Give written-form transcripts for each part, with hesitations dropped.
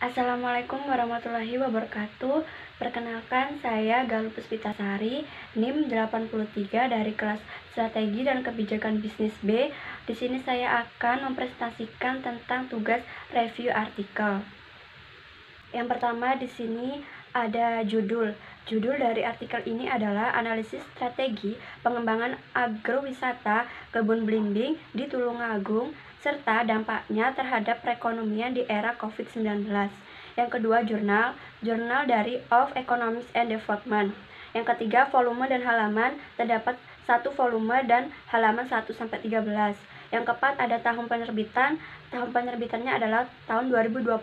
Assalamualaikum warahmatullahi wabarakatuh. Perkenalkan, saya Galuh Puspitasari, NIM 83 dari kelas Strategi dan Kebijakan Bisnis B. Di sini saya akan mempresentasikan tentang tugas review artikel. Yang pertama di sini ada judul. Judul dari artikel ini adalah Analisis Strategi Pengembangan Agrowisata Kebun Blimbing di Tulungagung serta dampaknya terhadap perekonomian di era COVID-19. Yang kedua, jurnal dari of Economics and Development. Yang ketiga, volume dan halaman, terdapat 1 volume dan halaman 1-13. Yang keempat, ada tahun penerbitannya adalah tahun 2021.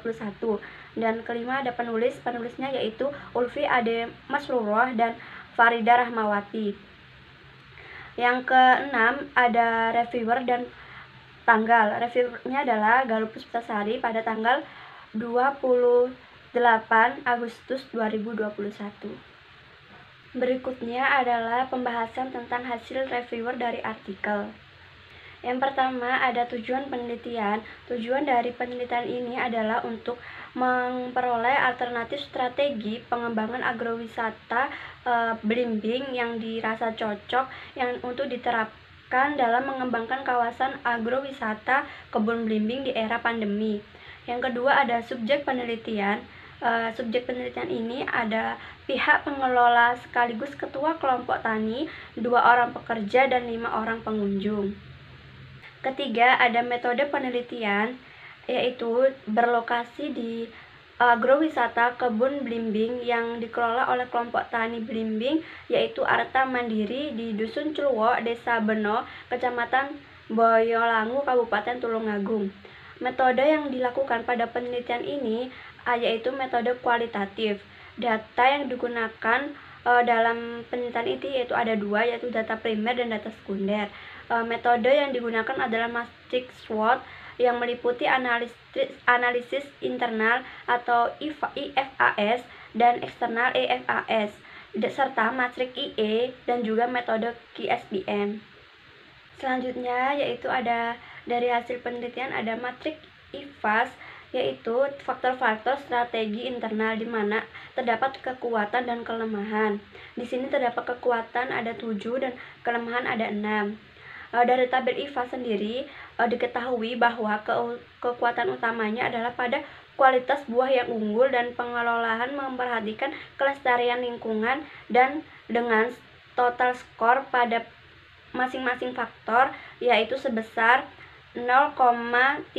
Dan kelima, ada penulisnya yaitu Ulfi Ade Masrurah dan Farida Rahmawati. Yang keenam, ada reviewer dan tanggal. Reviewernya adalah Galuh Puspitasari pada tanggal 28 Agustus 2021. Berikutnya adalah pembahasan tentang hasil reviewer dari artikel. Yang pertama, ada tujuan penelitian. Tujuan dari penelitian ini adalah untuk memperoleh alternatif strategi pengembangan agrowisata Blimbing yang dirasa cocok yang untuk diterapkan dalam mengembangkan kawasan agrowisata kebun blimbing di era pandemi. Yang kedua, ada subjek penelitian. Subjek penelitian ini ada pihak pengelola sekaligus ketua kelompok tani, 2 orang pekerja dan 5 orang pengunjung. Ketiga, ada metode penelitian, yaitu berlokasi di agrowisata kebun blimbing yang dikelola oleh kelompok tani blimbing, yaitu Arta Mandiri di Dusun Cluwo, Desa Beno, Kecamatan Boyolangu, Kabupaten Tulungagung. Metode yang dilakukan pada penelitian ini yaitu metode kualitatif. Data yang digunakan dalam penelitian itu yaitu ada 2, yaitu data primer dan data sekunder. Metode yang digunakan adalah matriks SWOT yang meliputi analisis internal atau IFAS dan eksternal EFAS, serta matriks IE dan juga metode QSBM. Selanjutnya yaitu ada dari hasil penelitian ada matriks IFAS, yaitu faktor-faktor strategi internal di mana terdapat kekuatan dan kelemahan. Di sini terdapat kekuatan ada 7 dan kelemahan ada 6. Dari tabel IFAS sendiri diketahui bahwa kekuatan utamanya adalah pada kualitas buah yang unggul dan pengelolaan memperhatikan kelestarian lingkungan dan dengan total skor pada masing-masing faktor yaitu sebesar 0,36584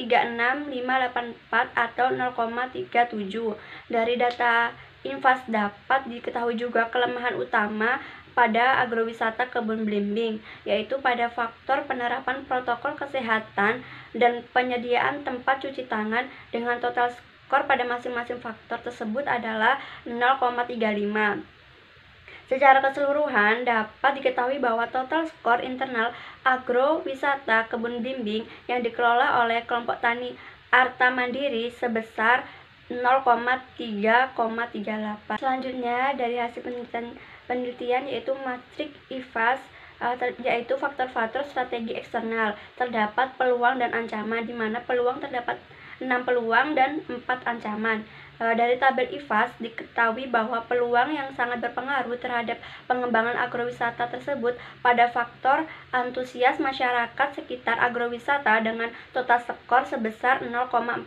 atau 0,37. Dari data IFAS dapat diketahui juga kelemahan utama pada agrowisata kebun blimbing, yaitu pada faktor penerapan protokol kesehatan dan penyediaan tempat cuci tangan dengan total skor pada masing-masing faktor tersebut adalah 0,35. Secara keseluruhan dapat diketahui bahwa total skor internal agrowisata kebun blimbing yang dikelola oleh kelompok tani Arta Mandiri sebesar 0,3,38. Selanjutnya dari hasil penelitian yaitu matriks IFAS, yaitu faktor-faktor strategi eksternal. Terdapat peluang dan ancaman, di mana peluang terdapat 6 peluang dan 4 ancaman. Dari tabel IFAS diketahui bahwa peluang yang sangat berpengaruh terhadap pengembangan agrowisata tersebut pada faktor antusias masyarakat sekitar agrowisata dengan total skor sebesar 0,44.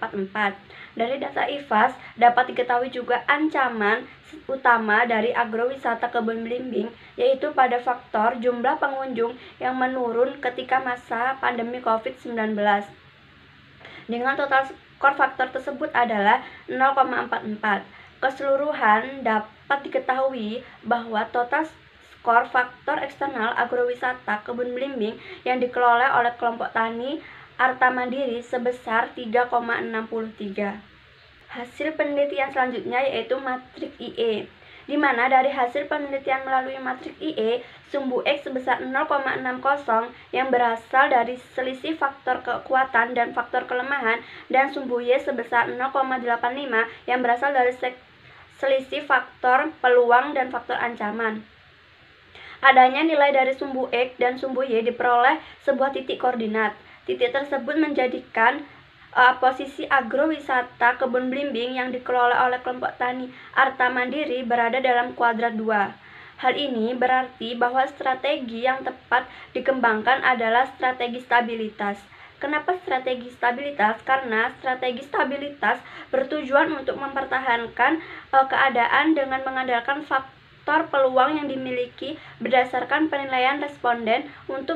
Dari data IFAS dapat diketahui juga ancaman utama dari agrowisata kebun blimbing, yaitu pada faktor jumlah pengunjung yang menurun ketika masa pandemi COVID-19. Dengan total skor faktor tersebut adalah 0,44. Keseluruhan dapat diketahui bahwa total skor faktor eksternal agrowisata kebun blimbing yang dikelola oleh kelompok tani Arta Mandiri sebesar 3,63. Hasil penelitian selanjutnya yaitu matriks IE, di mana dari hasil penelitian melalui matriks IE, sumbu X sebesar 0,60 yang berasal dari selisih faktor kekuatan dan faktor kelemahan, dan sumbu Y sebesar 0,85 yang berasal dari selisih faktor peluang dan faktor ancaman. Adanya nilai dari sumbu X dan sumbu Y diperoleh sebuah titik koordinat. Titik tersebut menjadikan Posisi agrowisata Kebun Blimbing yang dikelola oleh kelompok tani Arta Mandiri berada dalam kuadrat 2. Hal ini berarti bahwa strategi yang tepat dikembangkan adalah strategi stabilitas. Kenapa strategi stabilitas? Karena strategi stabilitas bertujuan untuk mempertahankan keadaan dengan mengandalkan faktor peluang yang dimiliki berdasarkan penilaian responden untuk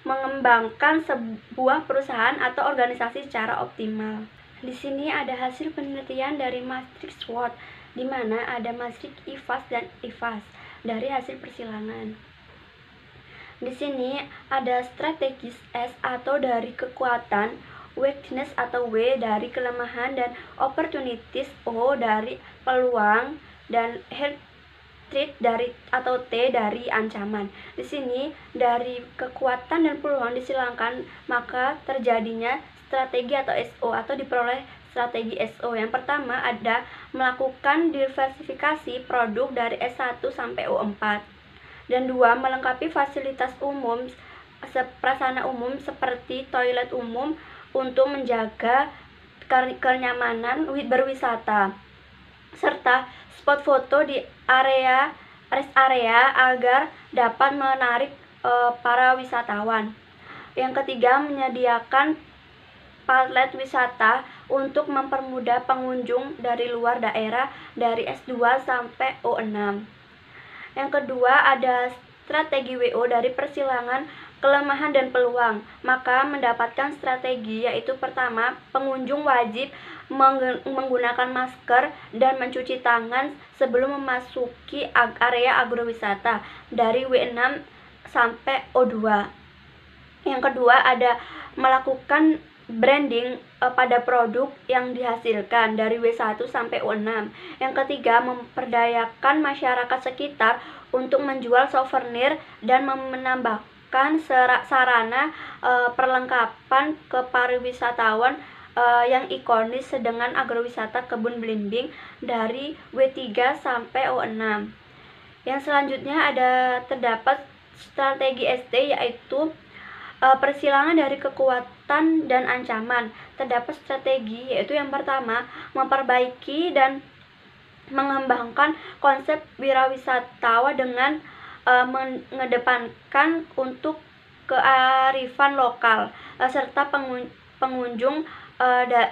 mengembangkan sebuah perusahaan atau organisasi secara optimal. Di sini ada hasil penelitian dari Maastricht SWOT, di mana ada Maastricht IFAS dan IFAS dari hasil persilangan. Di sini ada strategis S atau dari kekuatan, weakness atau W dari kelemahan, dan opportunities O dari peluang, dan threat dari atau T dari ancaman. Di sini dari kekuatan dan peluang disilangkan, maka terjadinya strategi atau SO atau diperoleh strategi SO. Yang pertama ada melakukan diversifikasi produk dari S1 sampai O4. Dan 2. Melengkapi fasilitas umum prasarana umum seperti toilet umum untuk menjaga kenyamanan berwisata, serta spot foto di rest area agar dapat menarik para wisatawan. Yang ketiga, menyediakan palet wisata untuk mempermudah pengunjung dari luar daerah dari S2 sampai O6. Yang kedua ada strategi WO dari persilangan kelemahan dan peluang. Maka mendapatkan strategi yaitu pertama, pengunjung wajib menggunakan masker dan mencuci tangan sebelum memasuki area agrowisata dari W6 sampai O2. Yang kedua ada melakukan branding pada produk yang dihasilkan dari W1 sampai O6. Yang ketiga, memperdayakan masyarakat sekitar untuk menjual souvenir dan menambahkan sarana perlengkapan ke pariwisatawan yang ikonis dengan agrowisata Kebun Blimbing dari W3 sampai O6. Yang selanjutnya terdapat strategi ST yaitu persilangan dari kekuatan dan ancaman. Terdapat strategi yaitu yang pertama, memperbaiki dan mengembangkan konsep wirawisata dengan mengedepankan untuk kearifan lokal serta pengunjung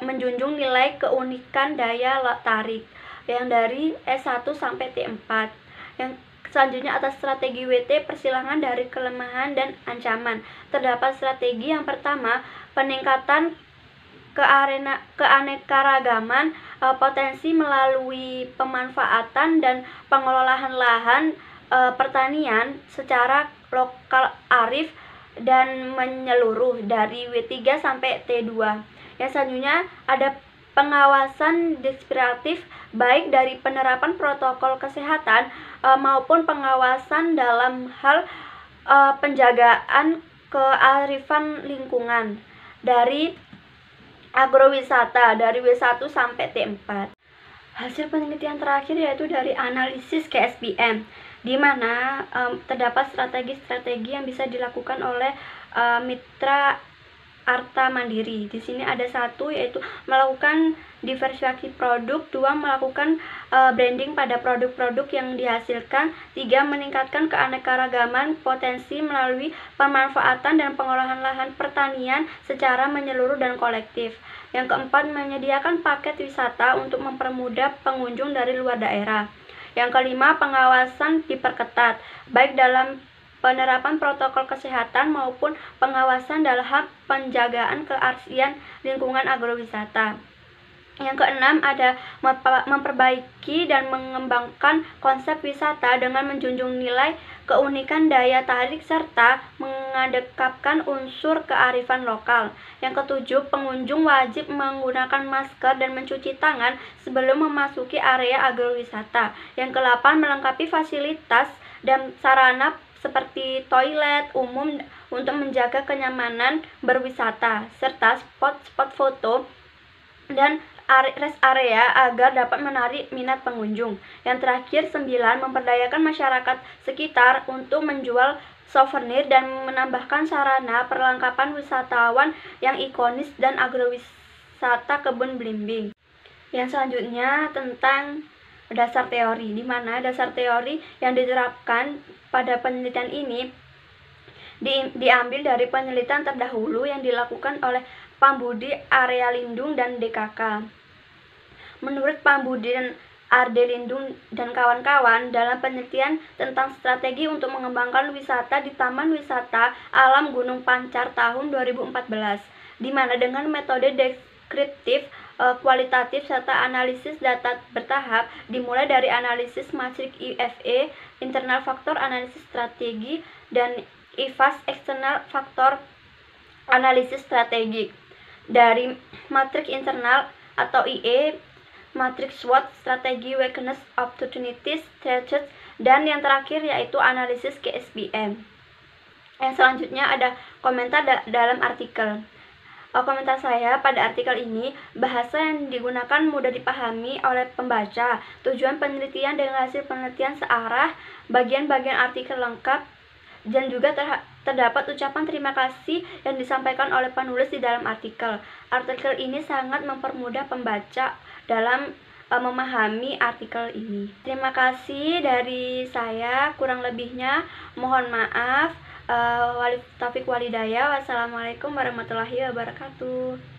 menjunjung nilai keunikan daya tarik yang dari S1 sampai T4. Yang selanjutnya atas strategi WT, persilangan dari kelemahan dan ancaman. Terdapat strategi yang pertama, peningkatan keanekaragaman potensi melalui pemanfaatan dan pengelolaan lahan pertanian secara lokal arif dan menyeluruh dari W3 sampai T2. Yang selanjutnya ada pengawasan diskriminatif baik dari penerapan protokol kesehatan maupun pengawasan dalam hal penjagaan kearifan lingkungan dari agrowisata dari W1 sampai T4. Hasil penelitian terakhir yaitu dari analisis KSBM, di mana terdapat strategi-strategi yang bisa dilakukan oleh mitra Arta Mandiri. Di sini ada satu yaitu melakukan diversifikasi produk, 2. Melakukan branding pada produk-produk yang dihasilkan, 3. Meningkatkan keanekaragaman potensi melalui pemanfaatan dan pengolahan lahan pertanian secara menyeluruh dan kolektif. Yang keempat, menyediakan paket wisata untuk mempermudah pengunjung dari luar daerah. Yang kelima, pengawasan diperketat baik dalam penerapan protokol kesehatan maupun pengawasan dalam hal penjagaan keasrian lingkungan agrowisata. Yang keenam ada memperbaiki dan mengembangkan konsep wisata dengan menjunjung nilai keunikan daya tarik serta mengedepankan unsur kearifan lokal. Yang ketujuh, pengunjung wajib menggunakan masker dan mencuci tangan sebelum memasuki area agrowisata. Yang kedelapan, melengkapi fasilitas dan sarana seperti toilet umum untuk menjaga kenyamanan berwisata, serta spot-spot foto dan rest area agar dapat menarik minat pengunjung. Yang terakhir, 9. Memperdayakan masyarakat sekitar untuk menjual souvenir dan menambahkan sarana perlengkapan wisatawan yang ikonis dan agrowisata Kebun Belimbing. Yang selanjutnya tentang dasar teori, di mana dasar teori yang diterapkan pada penelitian ini diambil dari penelitian terdahulu yang dilakukan oleh Pambudi, Area Lindung, dan DKK. Menurut Pambudi dan Arde Lindung dan kawan-kawan, dalam penelitian tentang strategi untuk mengembangkan wisata di Taman Wisata Alam Gunung Pancar tahun 2014, di mana dengan metode deskriptif, kualitatif, serta analisis data bertahap, dimulai dari analisis matrik IFE, internal faktor analisis strategi, dan IFAS, external faktor analisis strategi. Dari matrik internal atau IE, matriks SWOT, strategi weakness, opportunities, threats, dan yang terakhir yaitu analisis KSBM. Yang selanjutnya ada komentar dalam artikel. Komentar saya pada artikel ini, bahasa yang digunakan mudah dipahami oleh pembaca, tujuan penelitian dengan hasil penelitian searah, bagian-bagian artikel lengkap, dan juga terdapat ucapan terima kasih yang disampaikan oleh penulis di dalam artikel. Artikel ini sangat mempermudah pembaca dalam memahami artikel ini. Terima kasih dari saya, kurang lebihnya mohon maaf. Wali Taufik Walidaya. Wassalamualaikum warahmatullahi wabarakatuh.